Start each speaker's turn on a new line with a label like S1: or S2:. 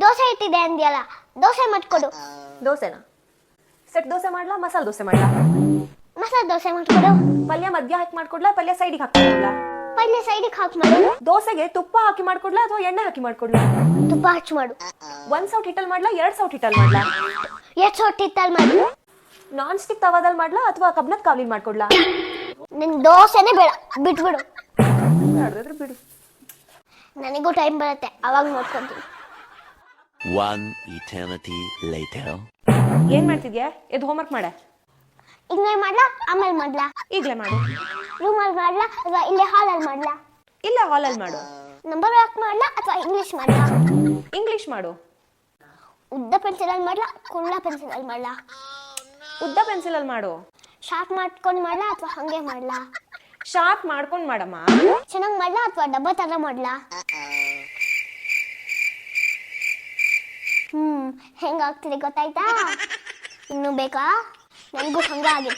S1: ದೋಸೆ ಇಟ್ಟಿದೆ ಅಂದ್ಯಲ್ಲ, ದೋಸೆ ಮಾಡ್ಕೊಡು.
S2: ದೋಸೆನಾ? ಸೆಟ್ ದೋಸೆ ಮಾಡ್ಲಾ, ಮಸಾಲೆ ದೋಸೆ ಮಾಡ್ಲಾ?
S1: ಮಸಾಲೆ ದೋಸೆ ಮಾಡ್ಕೊಡು.
S2: ಪಲ್ಯ ಮಧ್ಯ ಹಾಕಿ ಮಾಡ್ಕೊಡ್ಲಾ, ಪಲ್ಯ ಸೈಡಿಗೆ ಹಾಕ್ಕೊಡ್ಲಾ?
S1: ಪಲ್ಯ ಸೈಡಿಗೆ ಹಾಕಿ ಮಾಡು.
S2: ದೋಸೆಗೆ ತುಪ್ಪ ಹಾಕಿ ಮಾಡ್ಕೊಡ್ಲಾ ಅಥವಾ ಎಣ್ಣೆ ಹಾಕಿ ಮಾಡ್ಕೊಡ್ಲಾ?
S1: ತುಪ್ಪ ಹಚ್ಚಿ ಮಾಡು.
S2: 1 ಸೌಟ್ ಹಿಟ್ಟಲ್ ಮಾಡ್ಲಾ, 2 ಸೌಟ್ ಹಿಟ್ಟಲ್ ಮಾಡ್ಲಾ?
S1: ಎಷ್ಟು ಸೌಟ್ ಹಿಟ್ಟಲ್ಲಿ ಮಾಡು.
S2: ನಾನ್ ಸ್ಟಿಕ್ ತವಾದಲ್ಲಿ ಮಾಡ್ಲಾ ಅಥವಾ ಕಬ್ಬಿಣದ ಕಾವಲಿ ಮಾಡ್ಕೊಡ್ಲಾ?
S1: ನಿಂಗೆ ದೋಸೆನೇ ಬೇಡ, ಬಿಟ್ಬಿಡು.
S2: ಮಾಡಿದ್ರೆ ಬಿಡು.
S1: ನನಗೂ ಟೈಮ್ ಬರುತ್ತೆ, ಅವಾಗ ನೋಡ್ಕೊಂತೀನಿ.
S3: One eternity later.
S2: ಏನ್ ಮಾಡ್ತಿದ್ಯಾ? ಎದ್ದು ಹೋಮ್ವರ್ಕ್ ಮಾಡೆ.
S1: ಈಗ ಮಾಡ್ಲಾ, ಆಮೇಲೆ ಮಾಡ್ಲಾ?
S2: ಈಗಲೇ ಮಾಡು.
S1: ರೂಮಲ್ಲಿ ಮಾಡ್ಲಾ ಅಥವಾ ಇಲ್ಲೇ ಹಾಲಲ್ಲಿ ಮಾಡ್ಲಾ?
S2: ಇಲ್ಲ, ಹಾಲಲ್ಲಿ ಮಾಡು.
S1: ನಂಬರ್ ವರ್ಕ್ ಮಾಡ್ಲಾ ಅಥವಾ ಇಂಗ್ಲಿಷ್ ಮಾಡ್ಲಾ?
S2: ಇಂಗ್ಲಿಷ್ ಮಾಡು.
S1: ಉದ್ದ ಪೆನ್ಸಿಲಲ್ಲಿ ಮಾಡ್ಲಾ, ಕುಳ್ಳ ಪೆನ್ಸಿಲಲ್ಲಿ ಮಾಡ್ಲಾ?
S2: ಉದ್ದ ಪೆನ್ಸಿಲಲ್ಲಿ ಮಾಡು.
S1: ಶಾರ್ಪ್ ಮಾಡ್ಕೊಂಡು ಮಾಡ್ಲಾ ಅಥವಾ ಹಂಗೆ ಮಾಡ್ಲಾ?
S2: ಶಾರ್ಪ್ ಮಾಡ್ಕೊಂಡು ಮಾಡಮ್ಮ.
S1: ಚೆನ್ನಾಗಿ ಮಾಡ್ಲಾ ಅಥವಾ ಡಬ್ಬ ತರ ಮಾಡ್ಲಾ? ಹೆಂಗಾಗ್ತಿದೆ ಗೊತ್ತಾಯ್ತಾ? ಇನ್ನು ಬೇಕಾ? ನನಗೂ ಹಂಗ ಆಗಿದೆ.